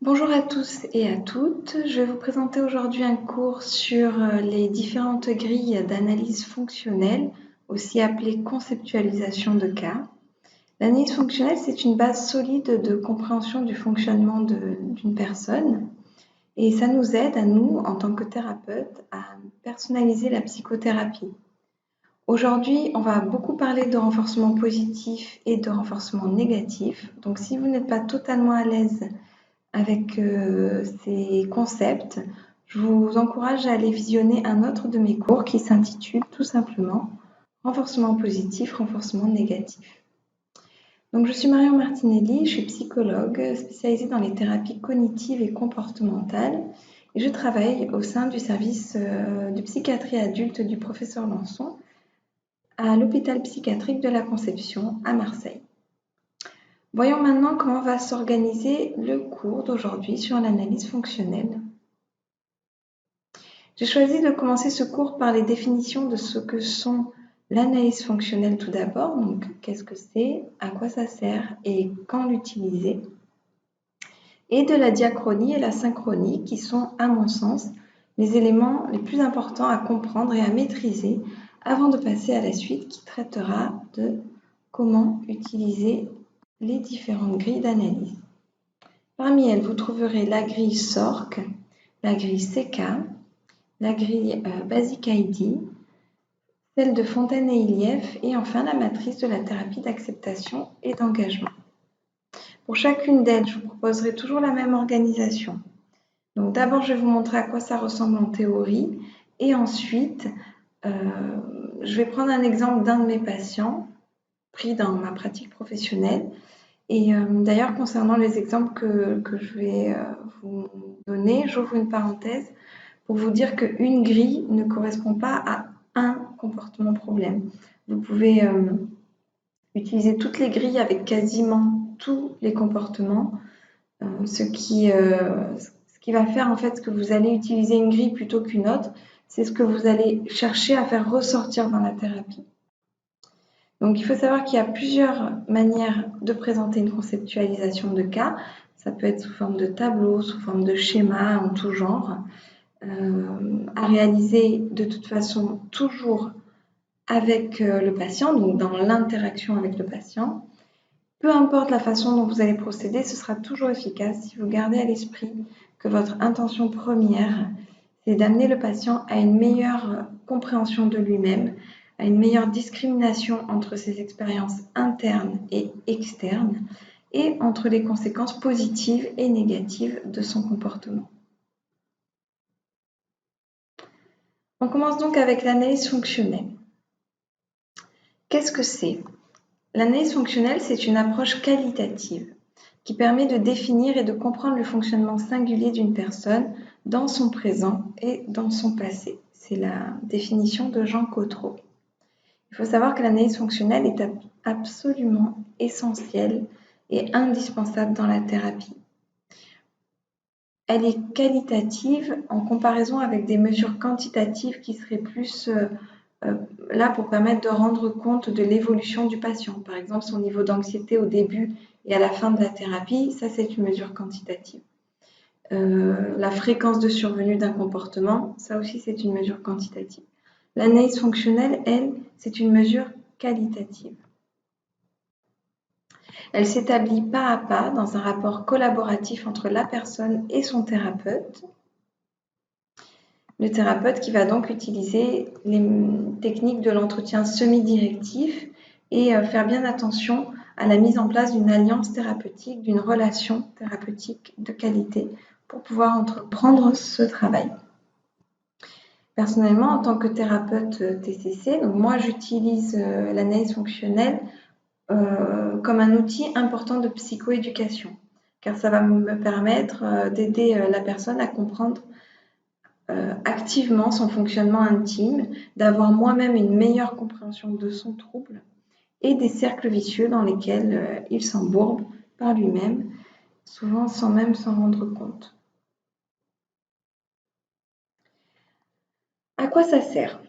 Bonjour à tous et à toutes. Je vais vous présenter aujourd'hui un cours sur les différentes grilles d'analyse fonctionnelle, aussi appelée conceptualisation de cas. L'analyse fonctionnelle, c'est une base solide de compréhension du fonctionnement d'une personne et ça nous aide à nous, en tant que thérapeute, à personnaliser la psychothérapie. Aujourd'hui, on va beaucoup parler de renforcement positif et de renforcement négatif. Donc si vous n'êtes pas totalement à l'aise avec ces concepts, je vous encourage à aller visionner un autre de mes cours qui s'intitule tout simplement Renforcement positif, renforcement négatif. Donc, je suis Marion Martinelli, je suis psychologue spécialisée dans les thérapies cognitives et comportementales et je travaille au sein du service de psychiatrie adulte du professeur Lançon à l'hôpital psychiatrique de la Conception à Marseille. Voyons maintenant comment va s'organiser le cours d'aujourd'hui sur l'analyse fonctionnelle. J'ai choisi de commencer ce cours par les définitions de ce que sont l'analyse fonctionnelle tout d'abord, donc qu'est-ce que c'est, à quoi ça sert et quand l'utiliser, et de la diachronie et la synchronie qui sont, à mon sens, les éléments les plus importants à comprendre et à maîtriser avant de passer à la suite qui traitera de comment utiliser les différentes grilles d'analyse. Parmi elles, vous trouverez la grille SORC, la grille CK, la grille Basic ID, celle de Fontaine et Iliev et enfin la matrice de la thérapie d'acceptation et d'engagement. Pour chacune d'elles, je vous proposerai toujours la même organisation. Donc d'abord, je vais vous montrer à quoi ça ressemble en théorie et ensuite, je vais prendre un exemple d'un de mes patients pris dans ma pratique professionnelle. Et d'ailleurs, concernant les exemples que je vais vous donner, j'ouvre une parenthèse pour vous dire qu'une grille ne correspond pas à un comportement problème. Vous pouvez utiliser toutes les grilles avec quasiment tous les comportements, ce qui va faire en fait que vous allez utiliser une grille plutôt qu'une autre, c'est ce que vous allez chercher à faire ressortir dans la thérapie. Donc il faut savoir qu'il y a plusieurs manières de présenter une conceptualisation de cas. Ça peut être sous forme de tableau, sous forme de schéma, en tout genre, à réaliser de toute façon toujours avec le patient, donc dans l'interaction avec le patient. Peu importe la façon dont vous allez procéder, ce sera toujours efficace si vous gardez à l'esprit que votre intention première, c'est d'amener le patient à une meilleure compréhension de lui-même, à une meilleure discrimination entre ses expériences internes et externes, et entre les conséquences positives et négatives de son comportement. On commence donc avec l'analyse fonctionnelle. Qu'est-ce que c'est ? L'analyse fonctionnelle, c'est une approche qualitative qui permet de définir et de comprendre le fonctionnement singulier d'une personne dans son présent et dans son passé. C'est la définition de Jean Cotreau. Il faut savoir que l'analyse fonctionnelle est absolument essentielle et indispensable dans la thérapie. Elle est qualitative en comparaison avec des mesures quantitatives qui seraient plus là pour permettre de rendre compte de l'évolution du patient. Par exemple, son niveau d'anxiété au début et à la fin de la thérapie, ça c'est une mesure quantitative. La fréquence de survenue d'un comportement, ça aussi c'est une mesure quantitative. L'analyse fonctionnelle, elle, c'est une mesure qualitative. Elle s'établit pas à pas dans un rapport collaboratif entre la personne et son thérapeute. Le thérapeute qui va donc utiliser les techniques de l'entretien semi-directif et faire bien attention à la mise en place d'une alliance thérapeutique, d'une relation thérapeutique de qualité pour pouvoir entreprendre ce travail. Personnellement, en tant que thérapeute TCC, donc moi j'utilise l'analyse fonctionnelle comme un outil important de psychoéducation, car ça va me permettre d'aider la personne à comprendre activement son fonctionnement intime, d'avoir moi-même une meilleure compréhension de son trouble et des cercles vicieux dans lesquels il s'embourbe par lui-même, souvent sans même s'en rendre compte. À quoi ça sert ?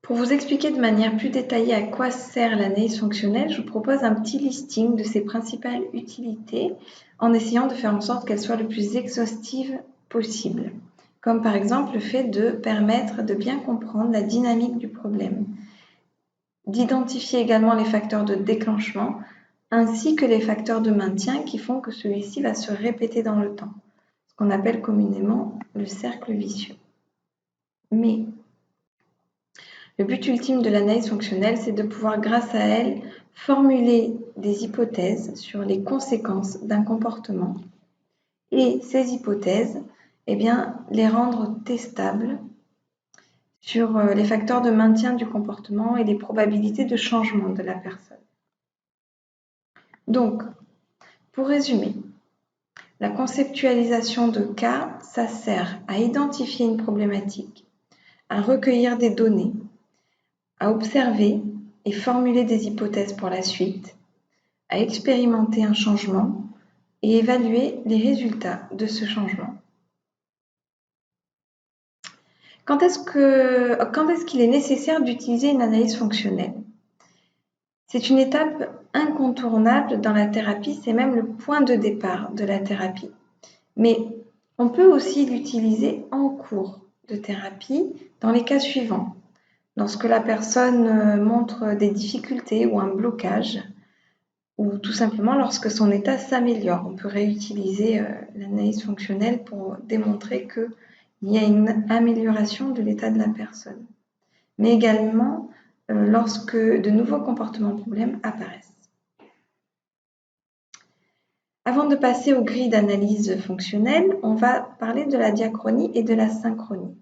Pour vous expliquer de manière plus détaillée à quoi sert l'analyse fonctionnelle, je vous propose un petit listing de ses principales utilités en essayant de faire en sorte qu'elle soit le plus exhaustive possible. Comme par exemple le fait de permettre de bien comprendre la dynamique du problème, d'identifier également les facteurs de déclenchement ainsi que les facteurs de maintien qui font que celui-ci va se répéter dans le temps, ce qu'on appelle communément le cercle vicieux. Mais le but ultime de l'analyse fonctionnelle, c'est de pouvoir, grâce à elle, formuler des hypothèses sur les conséquences d'un comportement et ces hypothèses, les rendre testables sur les facteurs de maintien du comportement et les probabilités de changement de la personne. Donc, pour résumer, la conceptualisation de cas, ça sert à identifier une problématique, à recueillir des données, à observer et formuler des hypothèses pour la suite, à expérimenter un changement et évaluer les résultats de ce changement. Quand est-ce qu'il est nécessaire d'utiliser une analyse fonctionnelle? C'est une étape incontournable dans la thérapie, c'est même le point de départ de la thérapie. Mais on peut aussi l'utiliser en cours de thérapie dans les cas suivants. Lorsque la personne montre des difficultés ou un blocage, ou tout simplement lorsque son état s'améliore. On peut réutiliser l'analyse fonctionnelle pour démontrer qu'il y a une amélioration de l'état de la personne. Mais également lorsque de nouveaux comportements problèmes apparaissent. Avant de passer aux grilles d'analyse fonctionnelle, on va parler de la diachronie et de la synchronie.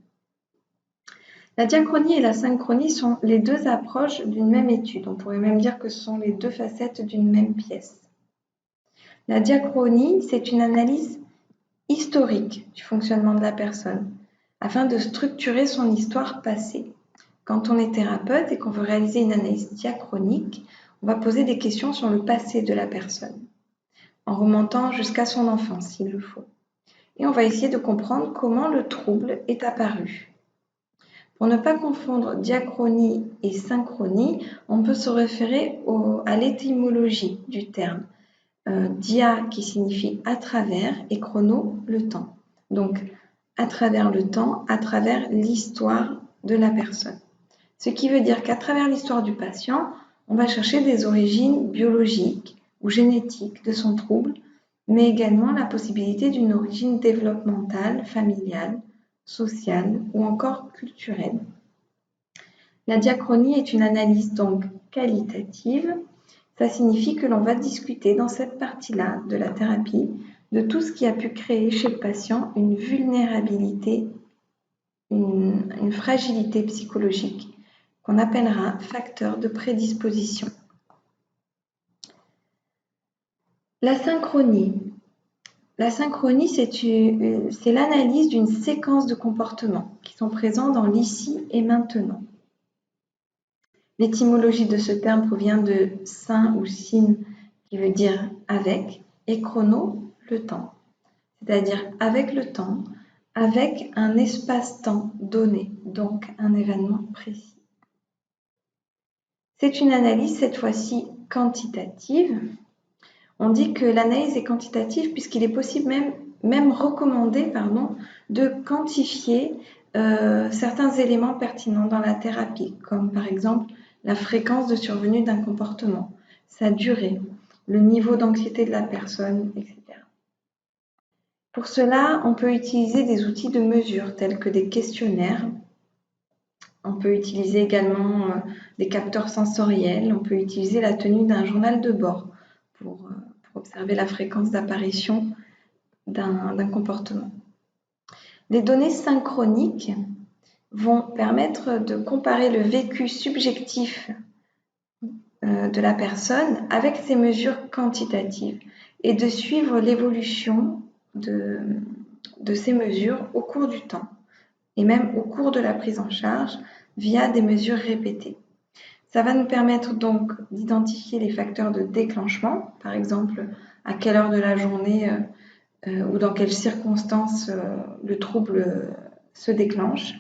La diachronie et la synchronie sont les deux approches d'une même étude. On pourrait même dire que ce sont les deux facettes d'une même pièce. La diachronie, c'est une analyse historique du fonctionnement de la personne, afin de structurer son histoire passée. Quand on est thérapeute et qu'on veut réaliser une analyse diachronique, on va poser des questions sur le passé de la personne, en remontant jusqu'à son enfance s'il le faut. Et on va essayer de comprendre comment le trouble est apparu. Pour ne pas confondre diachronie et synchronie, on peut se référer à l'étymologie du terme. Dia qui signifie à travers et chrono, le temps. Donc, à travers le temps, à travers l'histoire de la personne. Ce qui veut dire qu'à travers l'histoire du patient, on va chercher des origines biologiques ou génétiques de son trouble, mais également la possibilité d'une origine développementale, familiale, sociale ou encore culturelle. La diachronie est une analyse donc qualitative. Ça signifie que l'on va discuter dans cette partie-là de la thérapie de tout ce qui a pu créer chez le patient une vulnérabilité, une fragilité psychologique qu'on appellera facteur de prédisposition. La synchronie. La synchronie, c'est l'analyse d'une séquence de comportements qui sont présents dans l'ici et maintenant. L'étymologie de ce terme provient de syn ou syn, qui veut dire avec, et chrono, le temps. C'est-à-dire avec le temps, avec un espace-temps donné, donc un événement précis. C'est une analyse, cette fois-ci, quantitative. On dit que l'analyse est quantitative puisqu'il est possible, même recommandé, de quantifier certains éléments pertinents dans la thérapie, comme par exemple la fréquence de survenue d'un comportement, sa durée, le niveau d'anxiété de la personne, etc. Pour cela, on peut utiliser des outils de mesure tels que des questionnaires. On peut utiliser également des capteurs sensoriels. On peut utiliser la tenue d'un journal de bord pour observer la fréquence d'apparition d'un comportement. Les données synchroniques vont permettre de comparer le vécu subjectif de la personne avec ces mesures quantitatives et de suivre l'évolution de ces mesures au cours du temps et même au cours de la prise en charge via des mesures répétées. Ça va nous permettre donc d'identifier les facteurs de déclenchement, par exemple à quelle heure de la journée ou dans quelles circonstances le trouble se déclenche,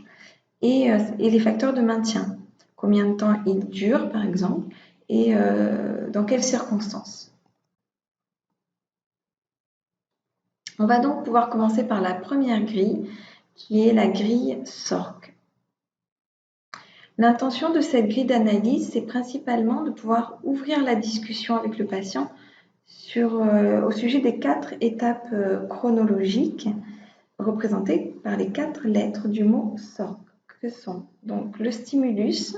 et les facteurs de maintien, combien de temps il dure par exemple, et dans quelles circonstances. On va donc pouvoir commencer par la première grille, qui est la grille SORC. L'intention de cette grille d'analyse, c'est principalement de pouvoir ouvrir la discussion avec le patient au sujet des 4 étapes chronologiques représentées par les 4 lettres du mot SORC, que sont donc le stimulus,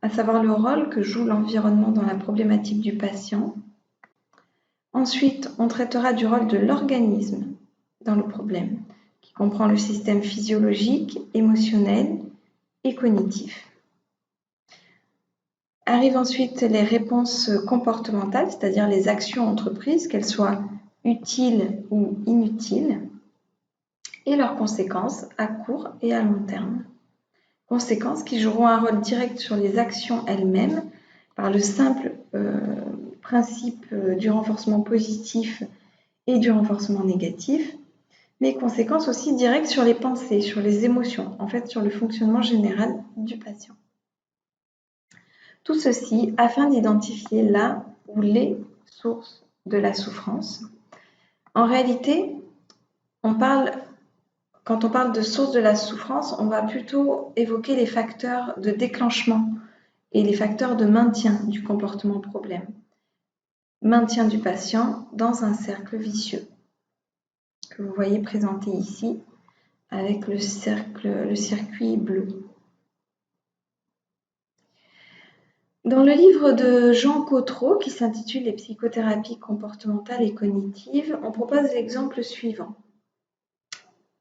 à savoir le rôle que joue l'environnement dans la problématique du patient. Ensuite, on traitera du rôle de l'organisme dans le problème, qui comprend le système physiologique, émotionnel et cognitif. Arrivent ensuite les réponses comportementales, c'est-à-dire les actions entreprises, qu'elles soient utiles ou inutiles, et leurs conséquences à court et à long terme. Conséquences qui joueront un rôle direct sur les actions elles-mêmes par le simple principe du renforcement positif et du renforcement négatif, mais conséquences aussi directes sur les pensées, sur les émotions, en fait sur le fonctionnement général du patient. Tout ceci afin d'identifier la ou les sources de la souffrance. En réalité, quand on parle de source de la souffrance, on va plutôt évoquer les facteurs de déclenchement et les facteurs de maintien du comportement problème. Maintien du patient dans un cercle vicieux, que vous voyez présenté ici avec le circuit bleu. Dans le livre de Jean Cotreau, qui s'intitule « Les psychothérapies comportementales et cognitives », on propose l'exemple suivant.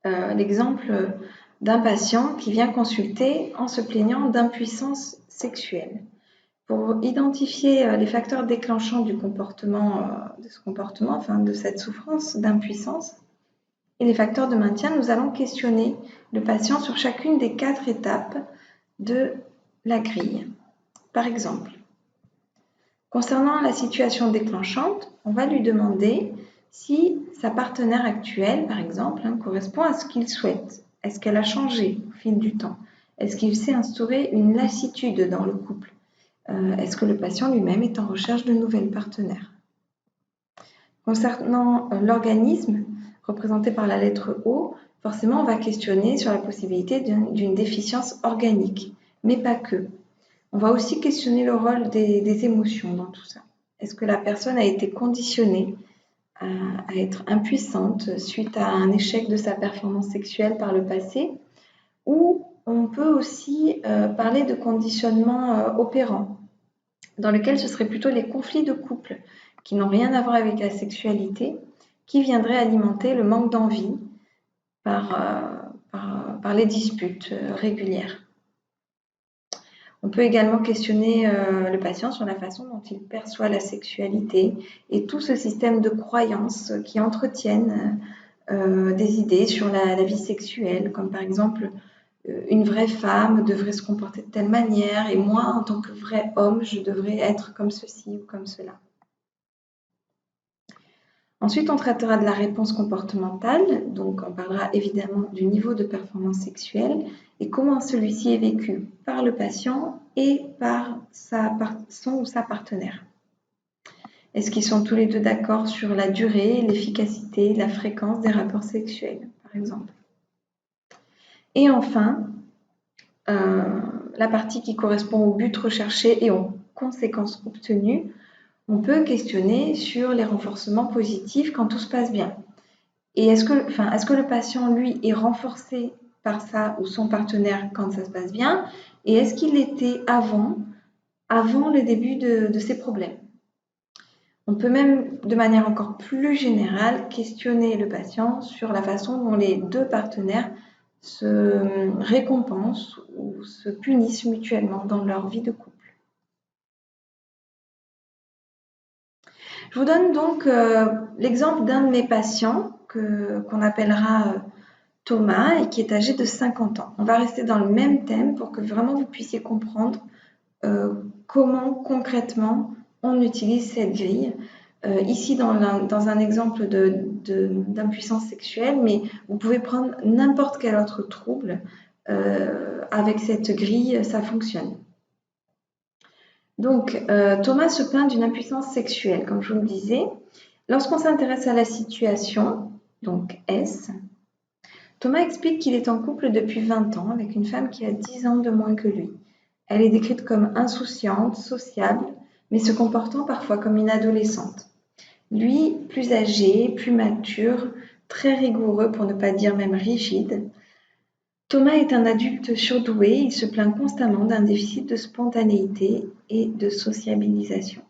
L'exemple d'un patient qui vient consulter en se plaignant d'impuissance sexuelle. Pour identifier les facteurs déclenchants du comportement, de cette souffrance d'impuissance, et les facteurs de maintien, nous allons questionner le patient sur chacune des 4 étapes de la grille. Par exemple, concernant la situation déclenchante, on va lui demander si sa partenaire actuelle, par exemple, correspond à ce qu'il souhaite. Est-ce qu'elle a changé au fil du temps? Est-ce qu'il s'est instauré une lassitude dans le couple? Est-ce que le patient lui-même est en recherche de nouvelles partenaires? Concernant l'organisme, représenté par la lettre O, forcément on va questionner sur la possibilité d'une déficience organique, mais pas que. On va aussi questionner le rôle des émotions dans tout ça. Est-ce que la personne a été conditionnée à être impuissante suite à un échec de sa performance sexuelle par le passé? Ou on peut aussi parler de conditionnement opérant, dans lequel ce serait plutôt les conflits de couple qui n'ont rien à voir avec la sexualité, qui viendraient alimenter le manque d'envie par les disputes régulières. On peut également questionner le patient sur la façon dont il perçoit la sexualité et tout ce système de croyances qui entretiennent des idées sur la vie sexuelle, comme par exemple une vraie femme devrait se comporter de telle manière et moi, en tant que vrai homme, je devrais être comme ceci ou comme cela. Ensuite, on traitera de la réponse comportementale, donc on parlera évidemment du niveau de performance sexuelle et comment celui-ci est vécu par le patient et par son ou sa partenaire. Est-ce qu'ils sont tous les deux d'accord sur la durée, l'efficacité, la fréquence des rapports sexuels, par exemple? Et enfin, la partie qui correspond au but recherché et aux conséquences obtenues, on peut questionner sur les renforcements positifs quand tout se passe bien. Et est-ce que le patient, lui, est renforcé par sa ou son partenaire quand ça se passe bien? Et est-ce qu'il l'était avant le début de ses problèmes? On peut même, de manière encore plus générale, questionner le patient sur la façon dont les 2 partenaires se récompensent ou se punissent mutuellement dans leur vie de couple. Je vous donne donc l'exemple d'un de mes patients qu'on appellera Thomas et qui est âgé de 50 ans. On va rester dans le même thème pour que vraiment vous puissiez comprendre comment concrètement on utilise cette grille. Ici dans un exemple d'impuissance sexuelle, mais vous pouvez prendre n'importe quel autre trouble. Avec cette grille, ça fonctionne. Donc, Thomas se plaint d'une impuissance sexuelle, comme je vous le disais. Lorsqu'on s'intéresse à la situation, donc S, Thomas explique qu'il est en couple depuis 20 ans avec une femme qui a 10 ans de moins que lui. Elle est décrite comme insouciante, sociable, mais se comportant parfois comme une adolescente. Lui, plus âgé, plus mature, très rigoureux pour ne pas dire même rigide, Thomas est un adulte surdoué, il se plaint constamment d'un déficit de spontanéité et de sociabilisation.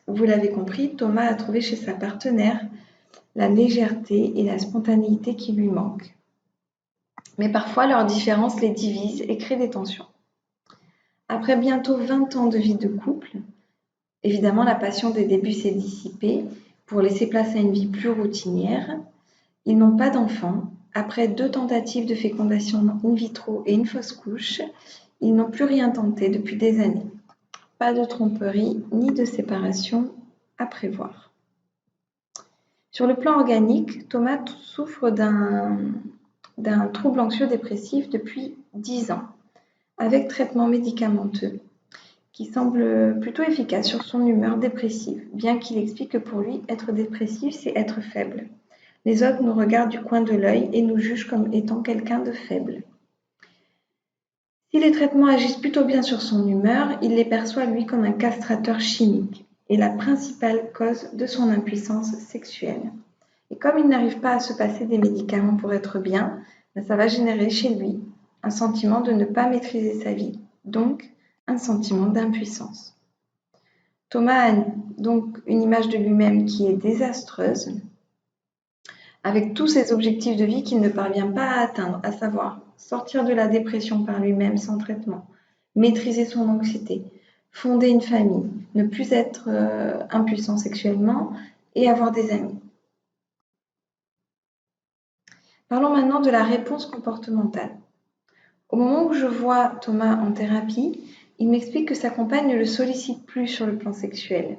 Vous l'avez compris, Thomas a trouvé chez sa partenaire la légèreté et la spontanéité qui lui manquent. Mais parfois, leurs différences les divisent et créent des tensions. Après bientôt 20 ans de vie de couple, évidemment, la passion des débuts s'est dissipée pour laisser place à une vie plus routinière. Ils n'ont pas d'enfants. Après 2 tentatives de fécondation in vitro et une fausse couche, ils n'ont plus rien tenté depuis des années. Pas de tromperie ni de séparation à prévoir. Sur le plan organique, Thomas souffre d'un trouble anxio-dépressif depuis 10 ans, avec traitement médicamenteux, qui semble plutôt efficace sur son humeur dépressive, bien qu'il explique que pour lui, être dépressif, c'est être faible. Les autres nous regardent du coin de l'œil et nous jugent comme étant quelqu'un de faible. Si les traitements agissent plutôt bien sur son humeur, il les perçoit lui comme un castrateur chimique et la principale cause de son impuissance sexuelle. Et comme il n'arrive pas à se passer des médicaments pour être bien, ça va générer chez lui un sentiment de ne pas maîtriser sa vie, donc un sentiment d'impuissance. Thomas a donc une image de lui-même qui est désastreuse, avec tous ses objectifs de vie qu'il ne parvient pas à atteindre, à savoir sortir de la dépression par lui-même sans traitement, maîtriser son anxiété, fonder une famille, ne plus être impuissant sexuellement et avoir des amis. Parlons maintenant de la réponse comportementale. Au moment où je vois Thomas en thérapie, il m'explique que sa compagne ne le sollicite plus sur le plan sexuel.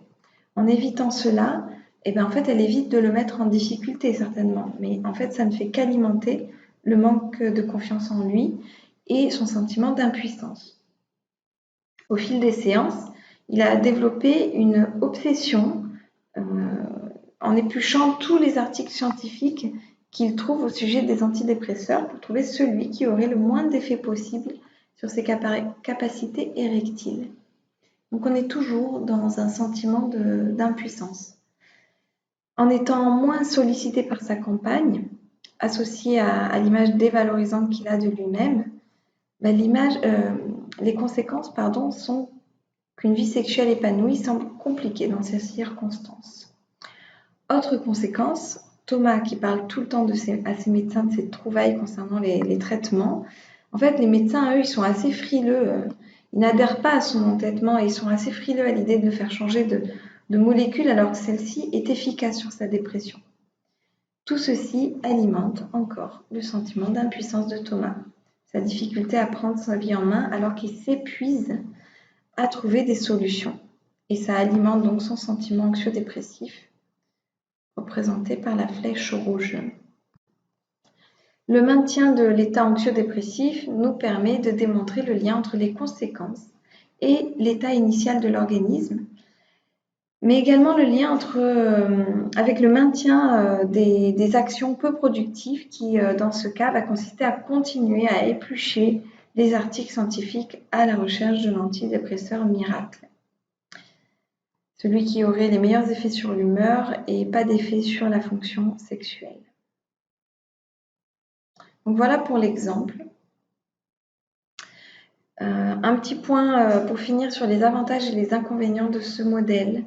En évitant cela, en fait, elle évite de le mettre en difficulté certainement, mais en fait, ça ne fait qu'alimenter le manque de confiance en lui et son sentiment d'impuissance. Au fil des séances, il a développé une obsession en épluchant tous les articles scientifiques qu'il trouve au sujet des antidépresseurs pour trouver celui qui aurait le moins d'effet possible sur ses capacités érectiles. Donc on est toujours dans un sentiment d'impuissance. En étant moins sollicité par sa compagne, associé à l'image dévalorisante qu'il a de lui-même, les conséquences sont qu'une vie sexuelle épanouie semble compliquée dans ces circonstances. Autre conséquence, Thomas qui parle tout le temps à ses médecins de ses trouvailles concernant les traitements, en fait les médecins, eux, ils sont assez frileux, ils n'adhèrent pas à son entêtement et ils sont assez frileux à l'idée de le faire changer de molécule alors que celle-ci est efficace sur sa dépression. Tout ceci alimente encore le sentiment d'impuissance de Thomas, sa difficulté à prendre sa vie en main alors qu'il s'épuise à trouver des solutions. Et ça alimente donc son sentiment anxio-dépressif, représenté par la flèche rouge. Le maintien de l'état anxio-dépressif nous permet de démontrer le lien entre les conséquences et l'état initial de l'organisme, mais également le lien avec le maintien des actions peu productives qui, dans ce cas, va consister à continuer à éplucher les articles scientifiques à la recherche de l'antidépresseur miracle. Celui qui aurait les meilleurs effets sur l'humeur et pas d'effet sur la fonction sexuelle. Donc voilà pour l'exemple. Un petit point pour finir sur les avantages et les inconvénients de ce modèle.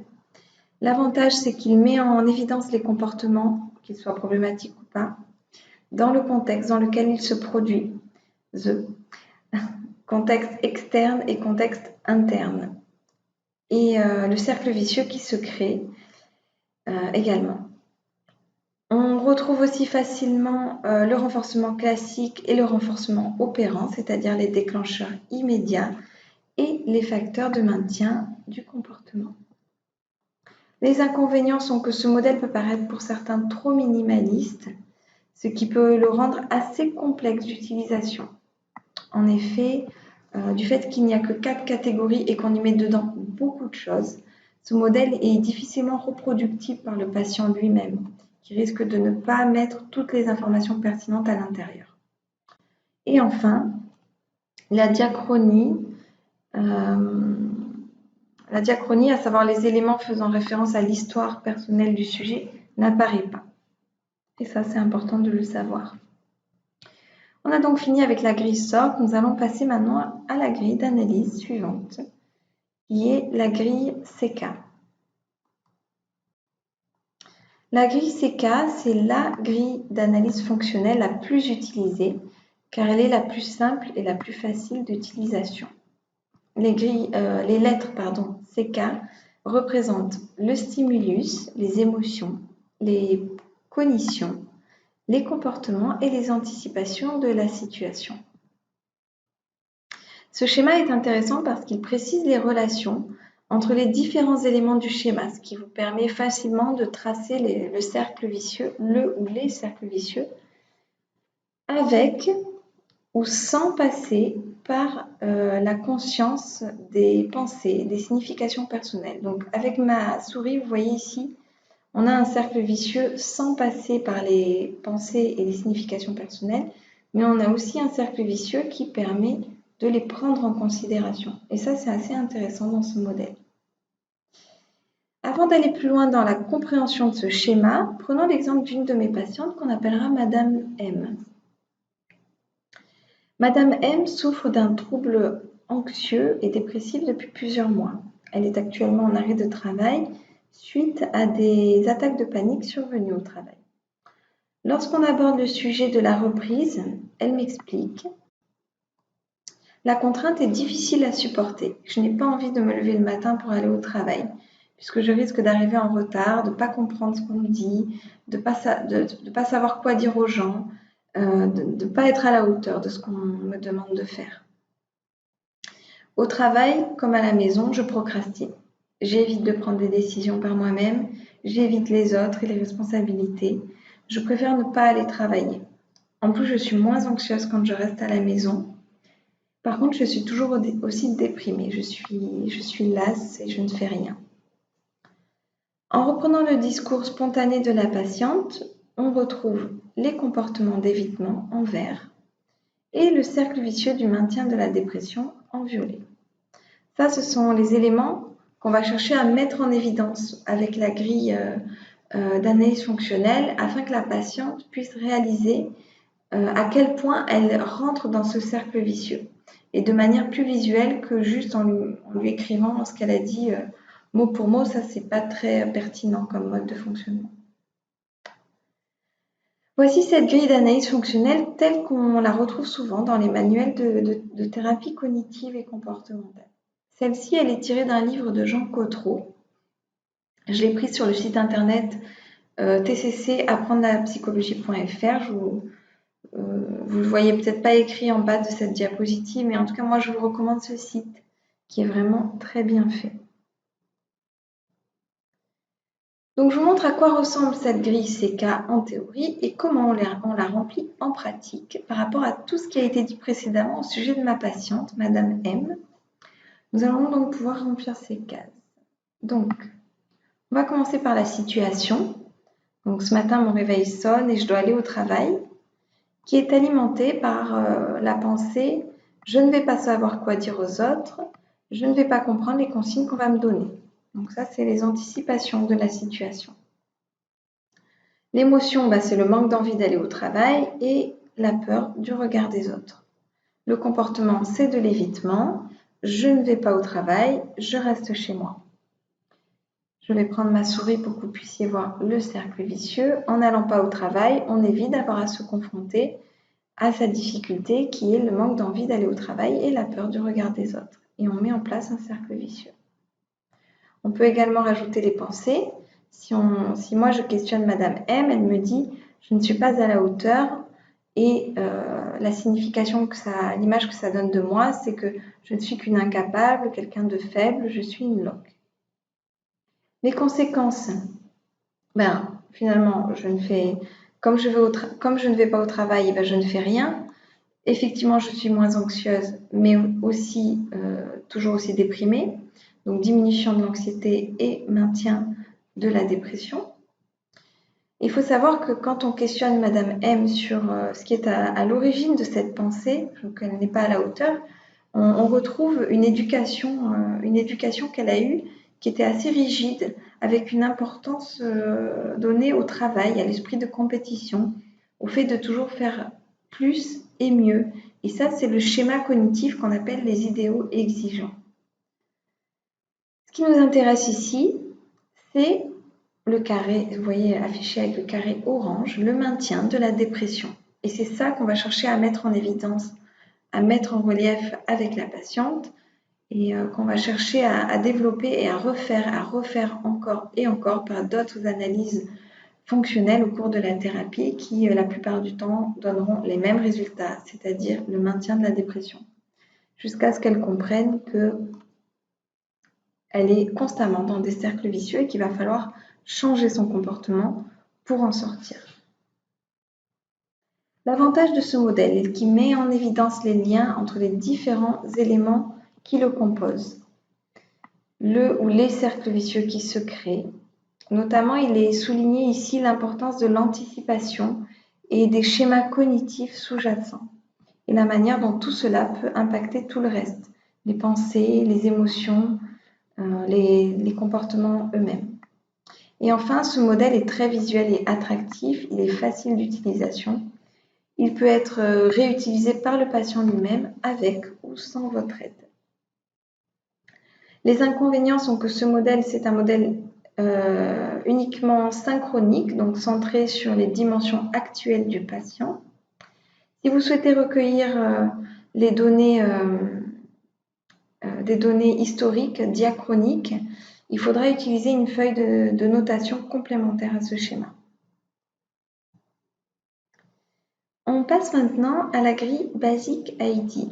L'avantage, c'est qu'il met en évidence les comportements, qu'ils soient problématiques ou pas, dans le contexte dans lequel ils se produisent, contexte externe et contexte interne, et le cercle vicieux qui se crée également. On retrouve aussi facilement le renforcement classique et le renforcement opérant, c'est-à-dire les déclencheurs immédiats et les facteurs de maintien du comportement. Les inconvénients sont que ce modèle peut paraître pour certains trop minimaliste, ce qui peut le rendre assez complexe d'utilisation. En effet, du fait qu'il n'y a que 4 catégories et qu'on y met dedans beaucoup de choses. Ce modèle est difficilement reproductible par le patient lui-même, qui risque de ne pas mettre toutes les informations pertinentes à l'intérieur. Et enfin, la diachronie, à savoir les éléments faisant référence à l'histoire personnelle du sujet, n'apparaît pas. Et ça, c'est important de le savoir. On a donc fini avec la grille SORT. Nous allons passer maintenant à la grille d'analyse suivante, qui est la grille CK. La grille CK, c'est la grille d'analyse fonctionnelle la plus utilisée, car elle est la plus simple et la plus facile d'utilisation. Les lettres CK représentent le stimulus, les émotions, les cognitions, les comportements et les anticipations de la situation. Ce schéma est intéressant parce qu'il précise les relations entre les différents éléments du schéma, ce qui vous permet facilement de tracer le cercle vicieux, le ou les cercles vicieux, avec ou sans passer par la conscience des pensées, des significations personnelles. Donc avec ma souris, vous voyez ici, on a un cercle vicieux sans passer par les pensées et les significations personnelles, mais on a aussi un cercle vicieux qui permet de les prendre en considération. Et ça, c'est assez intéressant dans ce modèle. Avant d'aller plus loin dans la compréhension de ce schéma, prenons l'exemple d'une de mes patientes qu'on appellera Madame M. Madame M souffre d'un trouble anxieux et dépressif depuis plusieurs mois. Elle est actuellement en arrêt de travail suite à des attaques de panique survenues au travail. Lorsqu'on aborde le sujet de la reprise, elle m'explique: la contrainte est difficile à supporter. Je n'ai pas envie de me lever le matin pour aller au travail, puisque je risque d'arriver en retard, de ne pas comprendre ce qu'on me dit, de ne pas savoir quoi dire aux gens, de ne pas être à la hauteur de ce qu'on me demande de faire. Au travail, comme à la maison, je procrastine. J'évite de prendre des décisions par moi-même, j'évite les autres et les responsabilités. Je préfère ne pas aller travailler. En plus, je suis moins anxieuse quand je reste à la maison. Par contre, je suis toujours aussi déprimée. Je suis lasse et je ne fais rien. En reprenant le discours spontané de la patiente, on retrouve les comportements d'évitement en vert et le cercle vicieux du maintien de la dépression en violet. Ça, ce sont les éléments qu'on va chercher à mettre en évidence avec la grille d'analyse fonctionnelle afin que la patiente puisse réaliser à quel point elle rentre dans ce cercle vicieux et de manière plus visuelle que juste en lui écrivant ce qu'elle a dit mot pour mot. Ça, c'est pas très pertinent comme mode de fonctionnement. Voici cette grille d'analyse fonctionnelle telle qu'on la retrouve souvent dans les manuels de thérapie cognitive et comportementale. Celle-ci, elle est tirée d'un livre de Jean Cotreau. Je l'ai prise sur le site internet tcc-apprendre-la-psychologie.fr. Vous ne le voyez peut-être pas écrit en bas de cette diapositive, mais en tout cas, moi, je vous recommande ce site qui est vraiment très bien fait. Donc, je vous montre à quoi ressemble cette grille CK en théorie et comment on la remplit en pratique par rapport à tout ce qui a été dit précédemment au sujet de ma patiente, Madame M. Nous allons donc pouvoir remplir ces cases. Donc, on va commencer par la situation. Donc, ce matin, mon réveil sonne et je dois aller au travail, qui est alimentée par la pensée « je ne vais pas savoir quoi dire aux autres, je ne vais pas comprendre les consignes qu'on va me donner ». Donc ça, c'est les anticipations de la situation. L'émotion, c'est le manque d'envie d'aller au travail et la peur du regard des autres. Le comportement, c'est de l'évitement. Je ne vais pas au travail, je reste chez moi. Je vais prendre ma souris pour que vous puissiez voir le cercle vicieux. En n'allant pas au travail, on évite d'avoir à se confronter à sa difficulté qui est le manque d'envie d'aller au travail et la peur du regard des autres. Et on met en place un cercle vicieux. On peut également rajouter les pensées. Si moi je questionne Madame M, elle me dit « je ne suis pas à la hauteur » et la signification l'image que ça donne de moi, c'est que je ne suis qu'une incapable, quelqu'un de faible, je suis une loque. Les conséquences, finalement, comme je ne vais pas au travail, je ne fais rien. Effectivement, je suis moins anxieuse, mais aussi toujours aussi déprimée. donc diminution de l'anxiété et maintien de la dépression. Il faut savoir que quand on questionne Madame M sur ce qui est à l'origine de cette pensée, donc elle n'est pas à la hauteur, on retrouve une éducation qu'elle a eue qui était assez rigide, avec une importance donnée au travail, à l'esprit de compétition, au fait de toujours faire plus et mieux. Et ça, c'est le schéma cognitif qu'on appelle les idéaux exigeants. Ce qui nous intéresse ici, c'est le carré, vous voyez affiché avec le carré orange, le maintien de la dépression. Et c'est ça qu'on va chercher à mettre en évidence, à mettre en relief avec la patiente et qu'on va chercher à développer et à refaire encore et encore par d'autres analyses fonctionnelles au cours de la thérapie qui, la plupart du temps, donneront les mêmes résultats, c'est-à-dire le maintien de la dépression, jusqu'à ce qu'elle comprenne qu'elle est constamment dans des cercles vicieux et qu'il va falloir changer son comportement pour en sortir. L'avantage de ce modèle est qu'il met en évidence les liens entre les différents éléments qui le composent, le ou les cercles vicieux qui se créent. Notamment, il est souligné ici l'importance de l'anticipation et des schémas cognitifs sous-jacents et la manière dont tout cela peut impacter tout le reste, les pensées, les émotions, les comportements eux-mêmes. Et enfin, ce modèle est très visuel et attractif, il est facile d'utilisation. Il peut être réutilisé par le patient lui-même avec ou sans votre aide. Les inconvénients sont que ce modèle, c'est un modèle uniquement synchronique, donc centré sur les dimensions actuelles du patient. Si vous souhaitez recueillir les données, des données historiques, diachroniques, il faudra utiliser une feuille de notation complémentaire à ce schéma. On passe maintenant à la grille basique ID.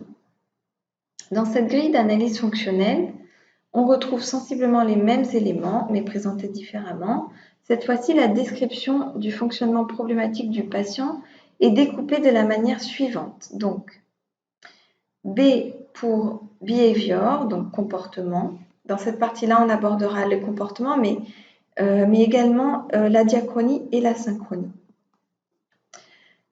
Dans cette grille d'analyse fonctionnelle, on retrouve sensiblement les mêmes éléments, mais présentés différemment. Cette fois-ci, la description du fonctionnement problématique du patient est découpée de la manière suivante. Donc, B pour behavior, donc comportement. Dans cette partie-là, on abordera le comportement, mais également la diachronie et la synchronie,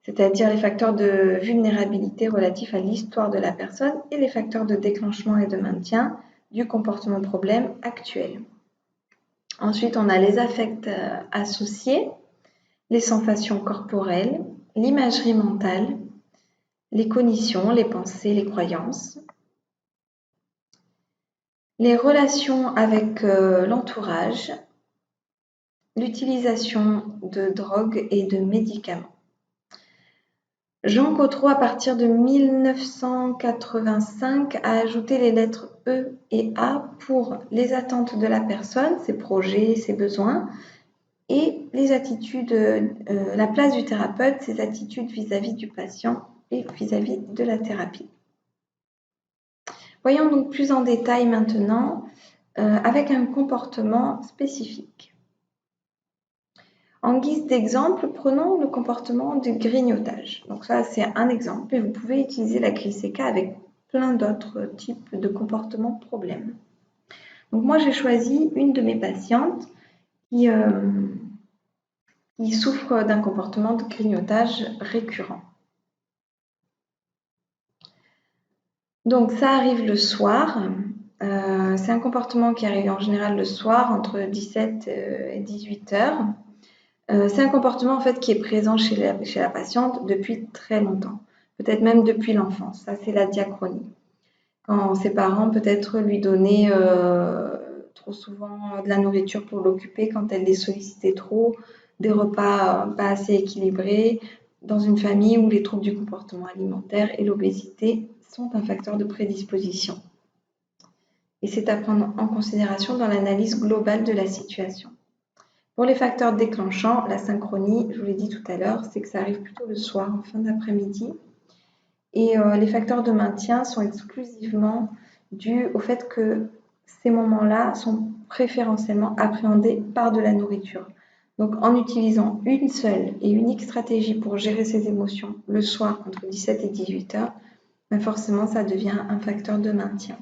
c'est-à-dire les facteurs de vulnérabilité relatifs à l'histoire de la personne et les facteurs de déclenchement et de maintien du comportement problème actuel. Ensuite, on a les affects associés, les sensations corporelles, l'imagerie mentale, les cognitions, les pensées, les croyances, les relations avec l'entourage, l'utilisation de drogues et de médicaments. Jean Cotreau, à partir de 1985, a ajouté les lettres E et A pour les attentes de la personne, ses projets, ses besoins, et les attitudes, la place du thérapeute, ses attitudes vis-à-vis du patient et vis-à-vis de la thérapie. Voyons donc plus en détail maintenant avec un comportement spécifique. En guise d'exemple, prenons le comportement du grignotage. Donc ça, c'est un exemple, mais vous pouvez utiliser la grille CK avec plein d'autres types de comportements problèmes. Donc moi, j'ai choisi une de mes patientes qui souffre d'un comportement de grignotage récurrent. Donc ça arrive le soir. C'est un comportement qui arrive en général le soir entre 17 et 18 heures. C'est un comportement en fait qui est présent chez la patiente depuis très longtemps, peut-être même depuis l'enfance. Ça, c'est la diachronie. Quand ses parents peut-être lui donnaient trop souvent de la nourriture pour l'occuper, quand elle les sollicitait trop, des repas pas assez équilibrés, dans une famille où les troubles du comportement alimentaire et l'obésité sont un facteur de prédisposition. Et c'est à prendre en considération dans l'analyse globale de la situation. Pour les facteurs déclenchants, la synchronie, je vous l'ai dit tout à l'heure, c'est que ça arrive plutôt le soir, en fin d'après-midi. Et les facteurs de maintien sont exclusivement dus au fait que ces moments-là sont préférentiellement appréhendés par de la nourriture. Donc en utilisant une seule et unique stratégie pour gérer ses émotions le soir entre 17 et 18 heures, ben forcément ça devient un facteur de maintien.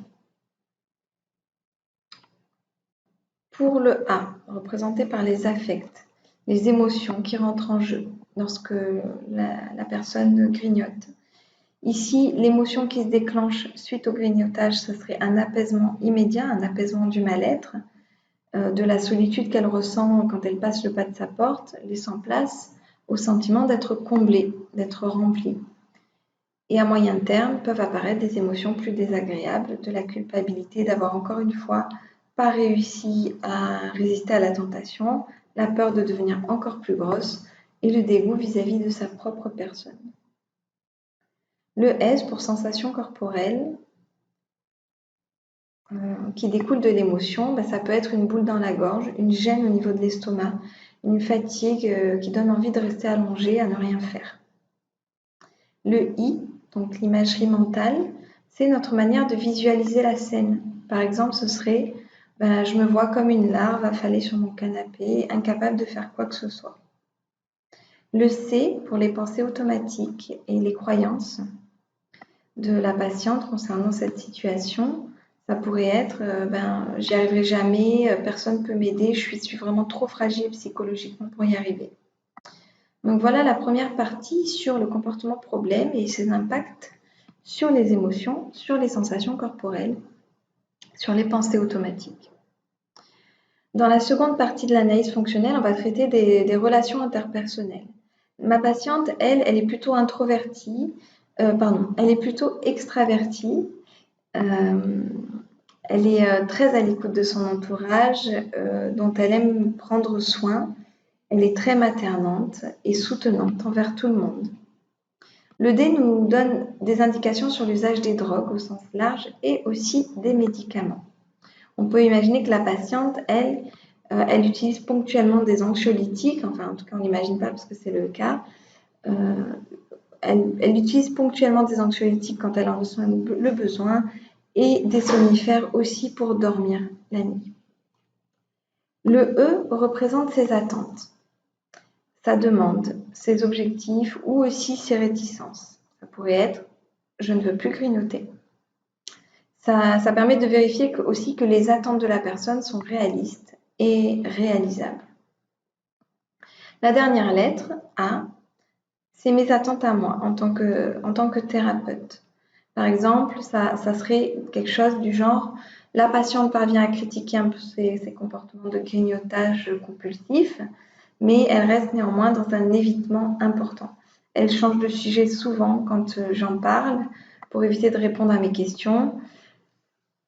Pour le A, représenté par les affects, les émotions qui rentrent en jeu lorsque la personne grignote. Ici, l'émotion qui se déclenche suite au grignotage, ce serait un apaisement immédiat, un apaisement du mal-être, de la solitude qu'elle ressent quand elle passe le pas de sa porte, laissant place au sentiment d'être comblée, d'être remplie. Et à moyen terme, peuvent apparaître des émotions plus désagréables, de la culpabilité d'avoir encore une fois pas réussi à résister à la tentation, la peur de devenir encore plus grosse et le dégoût vis-à-vis de sa propre personne. Le S pour sensation corporelle, qui découle de l'émotion, ça peut être une boule dans la gorge, une gêne au niveau de l'estomac, une fatigue qui donne envie de rester allongé, à ne rien faire. Le I, donc l'imagerie mentale, c'est notre manière de visualiser la scène. Par exemple, ce serait je me vois comme une larve affalée sur mon canapé, incapable de faire quoi que ce soit. Le C, pour les pensées automatiques et les croyances de la patiente concernant cette situation, ça pourrait être j'y arriverai jamais, personne ne peut m'aider, je suis vraiment trop fragile psychologiquement pour y arriver. Donc voilà la première partie sur le comportement problème et ses impacts sur les émotions, sur les sensations corporelles, sur les pensées automatiques. Dans la seconde partie de l'analyse fonctionnelle, on va traiter des relations interpersonnelles. Ma patiente, elle est plutôt introvertie, elle est plutôt extravertie. Elle est très à l'écoute de son entourage, dont elle aime prendre soin. Elle est très maternante et soutenante envers tout le monde. Le D nous donne des indications sur l'usage des drogues au sens large et aussi des médicaments. On peut imaginer que la patiente, elle utilise ponctuellement des anxiolytiques, enfin en tout cas on n'imagine pas parce que c'est le cas. Elle utilise ponctuellement des anxiolytiques quand elle en ressent le besoin et des somnifères aussi pour dormir la nuit. Le E représente ses attentes, sa demande, ses objectifs ou aussi ses réticences. Ça pourrait être « je ne veux plus grignoter ». Ça permet de vérifier aussi que les attentes de la personne sont réalistes et réalisables. La dernière lettre, A, c'est mes attentes à moi en tant que thérapeute. Par exemple, ça serait quelque chose du genre « la patiente parvient à critiquer un peu ses comportements de grignotage compulsif, mais elle reste néanmoins dans un évitement important. Elle change de sujet souvent quand j'en parle pour éviter de répondre à mes questions.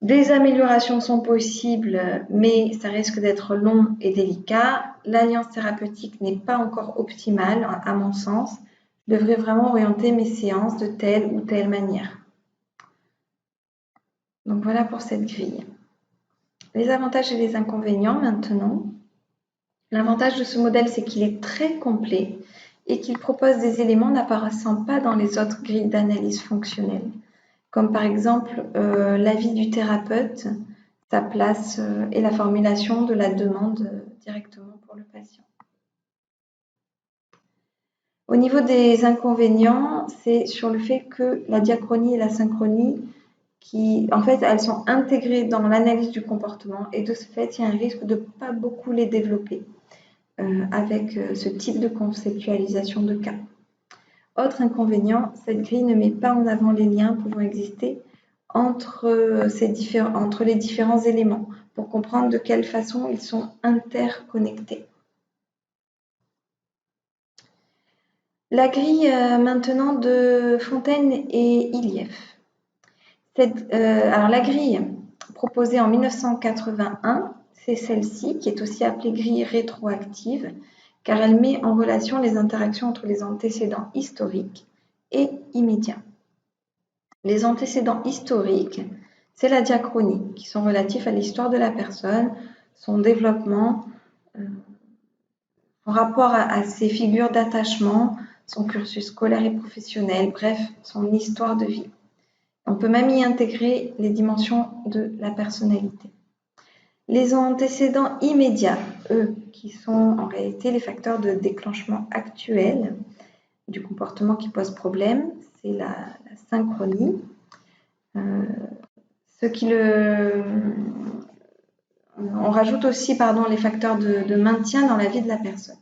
Des améliorations sont possibles, mais ça risque d'être long et délicat. L'alliance thérapeutique n'est pas encore optimale, à mon sens. Je devrais vraiment orienter mes séances de telle ou telle manière. » Donc voilà pour cette grille. Les avantages et les inconvénients maintenant. L'avantage de ce modèle, c'est qu'il est très complet et qu'il propose des éléments n'apparaissant pas dans les autres grilles d'analyse fonctionnelle, comme par exemple l'avis du thérapeute, sa place et la formulation de la demande directement pour le patient. Au niveau des inconvénients, c'est sur le fait que la diachronie et la synchronie, en fait, elles sont intégrées dans l'analyse du comportement et de ce fait, il y a un risque de ne pas beaucoup les développer avec ce type de conceptualisation de cas. Autre inconvénient, cette grille ne met pas en avant les liens pouvant exister entre les différents éléments pour comprendre de quelle façon ils sont interconnectés. La grille maintenant de Fontaine et Iliev. Alors la grille proposée en 1981, c'est celle-ci qui est aussi appelée grille rétroactive car elle met en relation les interactions entre les antécédents historiques et immédiats. Les antécédents historiques, c'est la diachronie, qui sont relatifs à l'histoire de la personne, son développement, son rapport à ses figures d'attachement, son cursus scolaire et professionnel, bref, son histoire de vie. On peut même y intégrer les dimensions de la personnalité. Les antécédents immédiats, eux, qui sont en réalité les facteurs de déclenchement actuels du comportement qui pose problème, c'est la synchronie. Ce qui on rajoute aussi les facteurs de maintien dans la vie de la personne.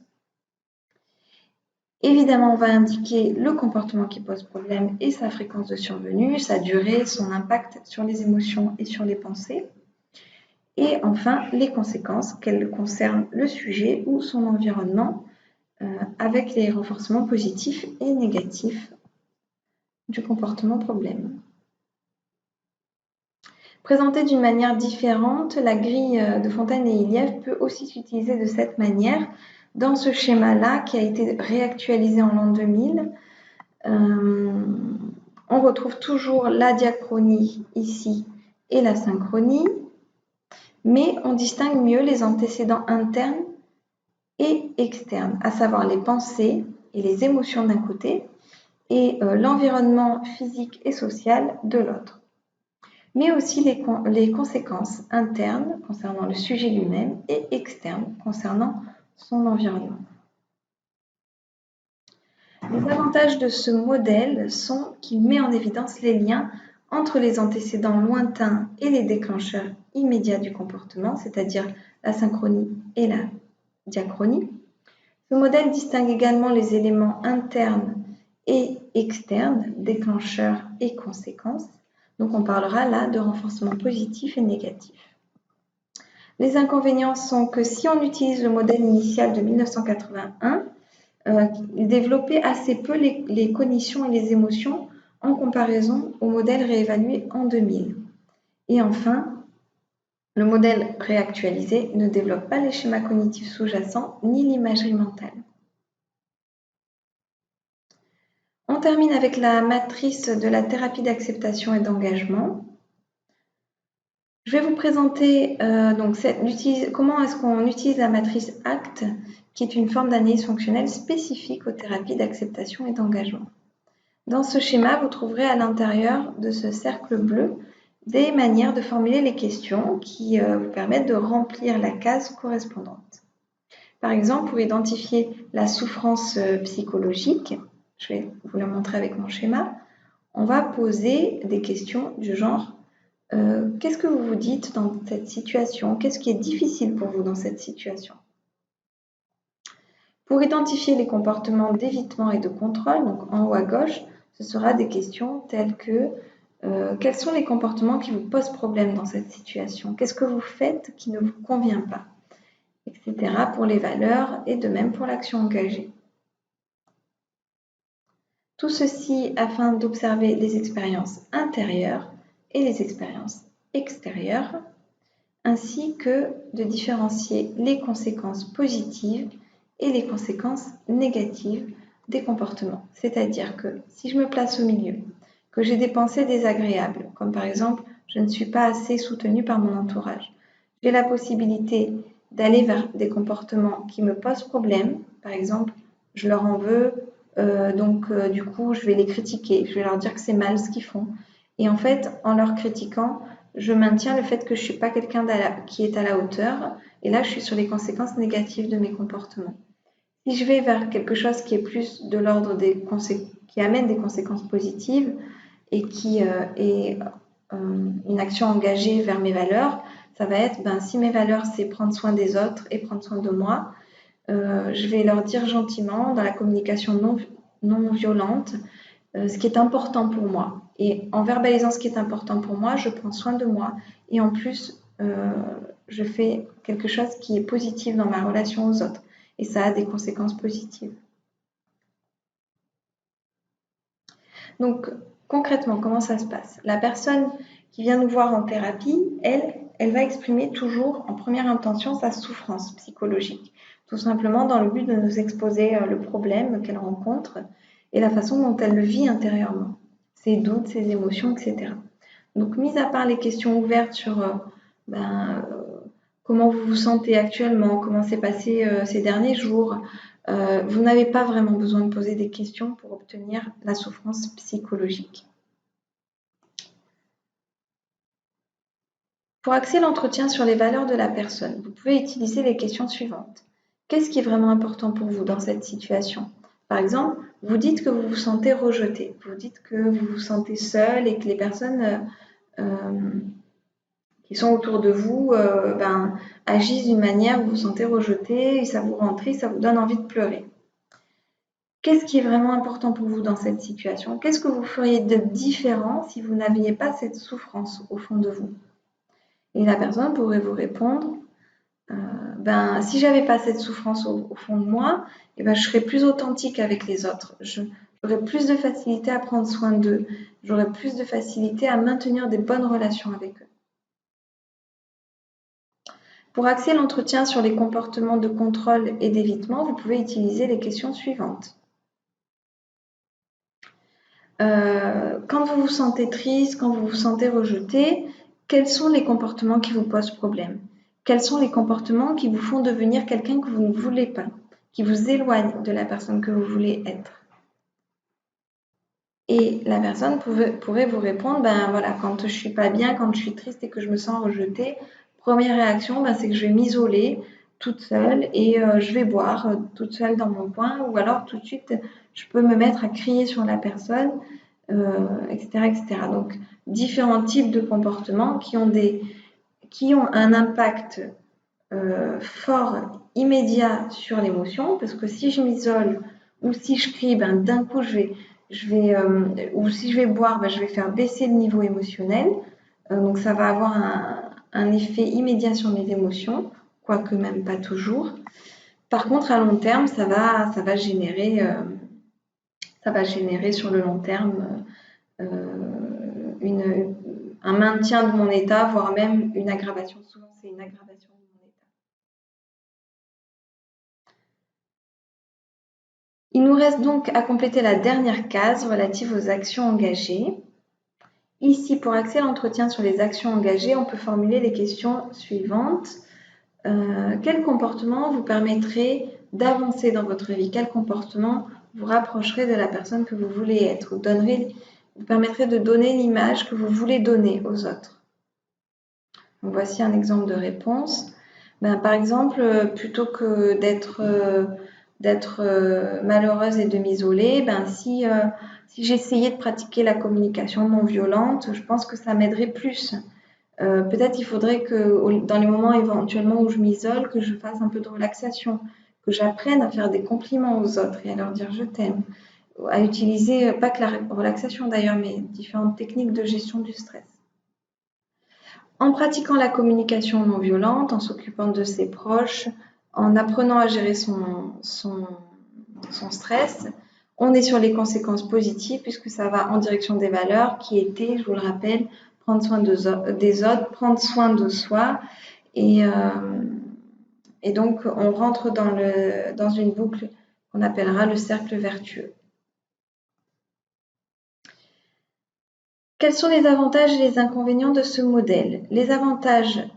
Évidemment, on va indiquer le comportement qui pose problème et sa fréquence de survenue, sa durée, son impact sur les émotions et sur les pensées. Et enfin, les conséquences, qu'elles concernent le sujet ou son environnement, avec les renforcements positifs et négatifs du comportement problème. Présentée d'une manière différente, la grille de Fontaine et Iliev peut aussi s'utiliser de cette manière. Dans ce schéma-là, qui a été réactualisé en l'an 2000, on retrouve toujours la diachronie ici et la synchronie, mais on distingue mieux les antécédents internes et externes, à savoir les pensées et les émotions d'un côté et l'environnement physique et social de l'autre, mais aussi les conséquences internes concernant le sujet lui-même et externes concernant son environnement. Les avantages de ce modèle sont qu'il met en évidence les liens entre les antécédents lointains et les déclencheurs immédiats du comportement, c'est-à-dire la synchronie et la diachronie. Ce modèle distingue également les éléments internes et externes, déclencheurs et conséquences. Donc on parlera là de renforcement positif et négatif. Les inconvénients sont que si on utilise le modèle initial de 1981, il développait assez peu les cognitions et les émotions en comparaison au modèle réévalué en 2000. Et enfin, le modèle réactualisé ne développe pas les schémas cognitifs sous-jacents ni l'imagerie mentale. On termine avec la matrice de la thérapie d'acceptation et d'engagement. Je vais vous présenter comment est-ce qu'on utilise la matrice ACT, qui est une forme d'analyse fonctionnelle spécifique aux thérapies d'acceptation et d'engagement. Dans ce schéma, vous trouverez à l'intérieur de ce cercle bleu des manières de formuler les questions qui vous permettent de remplir la case correspondante. Par exemple, pour identifier la souffrance psychologique, je vais vous la montrer avec mon schéma, on va poser des questions du genre qu'est-ce que vous vous dites dans cette situation? Qu'est-ce qui est difficile pour vous dans cette situation? Pour identifier les comportements d'évitement et de contrôle, donc en haut à gauche, ce sera des questions telles que quels sont les comportements qui vous posent problème dans cette situation? Qu'est-ce que vous faites qui ne vous convient pas? Etc. pour les valeurs et de même pour l'action engagée. Tout ceci afin d'observer les expériences intérieures et les expériences extérieures, ainsi que de différencier les conséquences positives et les conséquences négatives des comportements. C'est-à-dire que si je me place au milieu, que j'ai des pensées désagréables, comme par exemple je ne suis pas assez soutenue par mon entourage, j'ai la possibilité d'aller vers des comportements qui me posent problème. Par exemple, je leur en veux, du coup, je vais les critiquer, je vais leur dire que c'est mal ce qu'ils font. Et en fait, en leur critiquant, je maintiens le fait que je ne suis pas quelqu'un qui est à la hauteur. Et là, je suis sur les conséquences négatives de mes comportements. Si je vais vers quelque chose qui est plus de l'ordre qui amène des conséquences positives et qui est une action engagée vers mes valeurs, ça va être, si mes valeurs, c'est prendre soin des autres et prendre soin de moi, je vais leur dire gentiment, dans la communication non violente, ce qui est important pour moi. Et en verbalisant ce qui est important pour moi, je prends soin de moi. Et en plus, je fais quelque chose qui est positif dans ma relation aux autres. Et ça a des conséquences positives. Donc, concrètement, comment ça se passe? La personne qui vient nous voir en thérapie, elle va exprimer toujours en première intention sa souffrance psychologique, tout simplement dans le but de nous exposer le problème qu'elle rencontre et la façon dont elle le vit intérieurement, ses doutes, ses émotions, etc. Donc, mis à part les questions ouvertes sur comment vous vous sentez actuellement, comment s'est passé ces derniers jours, vous n'avez pas vraiment besoin de poser des questions pour obtenir la souffrance psychologique. Pour axer l'entretien sur les valeurs de la personne, vous pouvez utiliser les questions suivantes. Qu'est-ce qui est vraiment important pour vous dans cette situation? Par exemple, vous dites que vous vous sentez rejeté, vous dites que vous vous sentez seul et que les personnes qui sont autour de vous agissent d'une manière où vous vous sentez rejeté, et ça vous rend triste, ça vous donne envie de pleurer. Qu'est-ce qui est vraiment important pour vous dans cette situation? Qu'est-ce que vous feriez de différent si vous n'aviez pas cette souffrance au fond de vous? Et la personne pourrait vous répondre, si j'avais pas cette souffrance au fond de moi, je serais plus authentique avec les autres. J'aurais plus de facilité à prendre soin d'eux. J'aurais plus de facilité à maintenir des bonnes relations avec eux. Pour axer l'entretien sur les comportements de contrôle et d'évitement, vous pouvez utiliser les questions suivantes. Quand vous vous sentez triste, quand vous vous sentez rejeté, quels sont les comportements qui vous posent problème? Quels sont les comportements qui vous font devenir quelqu'un que vous ne voulez pas, qui vous éloignent de la personne que vous voulez être? Et la personne pourrait vous répondre, quand je suis pas bien, quand je suis triste et que je me sens rejetée, première réaction, c'est que je vais m'isoler toute seule et je vais boire toute seule dans mon coin, ou alors tout de suite, je peux me mettre à crier sur la personne, etc., etc. Donc, différents types de comportements qui ont un impact fort, immédiat sur l'émotion, parce que si je m'isole ou si je crie, d'un coup ou si je vais boire, je vais faire baisser le niveau émotionnel. Donc ça va avoir un effet immédiat sur mes émotions, quoique même pas toujours. Par contre, à long terme, ça va générer sur le long terme un maintien de mon état, voire même une aggravation. Souvent, c'est une aggravation de mon état. Il nous reste donc à compléter la dernière case relative aux actions engagées. Ici, pour axer l'entretien sur les actions engagées, on peut formuler les questions suivantes. Quel comportement vous permettrait d'avancer dans votre vie? Quel comportement vous rapprocherait de la personne que vous voulez être? Vous permettrait de donner l'image que vous voulez donner aux autres. Donc, voici un exemple de réponse. Par exemple, plutôt que d'être malheureuse et de m'isoler, si j'essayais de pratiquer la communication non violente, je pense que ça m'aiderait plus. Peut-être il faudrait que dans les moments éventuellement où je m'isole, que je fasse un peu de relaxation, que j'apprenne à faire des compliments aux autres et à leur dire je t'aime, à utiliser, pas que la relaxation d'ailleurs, mais différentes techniques de gestion du stress. En pratiquant la communication non violente, en s'occupant de ses proches, en apprenant à gérer son stress, on est sur les conséquences positives puisque ça va en direction des valeurs qui étaient, je vous le rappelle, prendre soin des autres, prendre soin de soi et donc on rentre dans une boucle qu'on appellera le cercle vertueux. Quels sont les avantages et les inconvénients de ce modèle? Les avantages,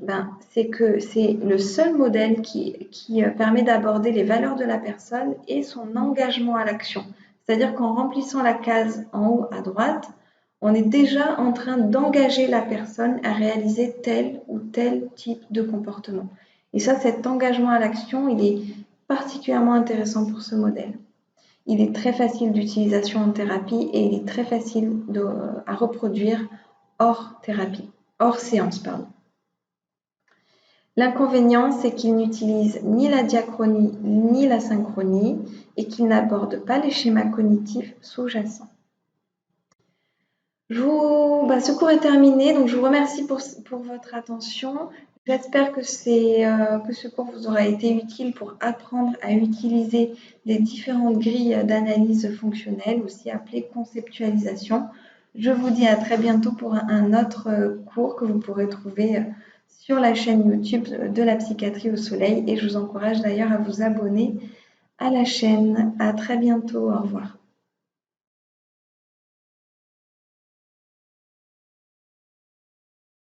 c'est que c'est le seul modèle qui permet d'aborder les valeurs de la personne et son engagement à l'action. C'est-à-dire qu'en remplissant la case en haut à droite, on est déjà en train d'engager la personne à réaliser tel ou tel type de comportement. Et ça, cet engagement à l'action, il est particulièrement intéressant pour ce modèle. Il est très facile d'utilisation en thérapie et il est très facile à reproduire hors thérapie, hors séance, L'inconvénient, c'est qu'il n'utilise ni la diachronie ni la synchronie et qu'il n'aborde pas les schémas cognitifs sous-jacents. Ce cours est terminé, donc je vous remercie pour votre attention. J'espère que ce cours vous aura été utile pour apprendre à utiliser les différentes grilles d'analyse fonctionnelle, aussi appelées conceptualisation. Je vous dis à très bientôt pour un autre cours que vous pourrez trouver sur la chaîne YouTube de la psychiatrie au soleil et je vous encourage d'ailleurs à vous abonner à la chaîne. À très bientôt, au revoir.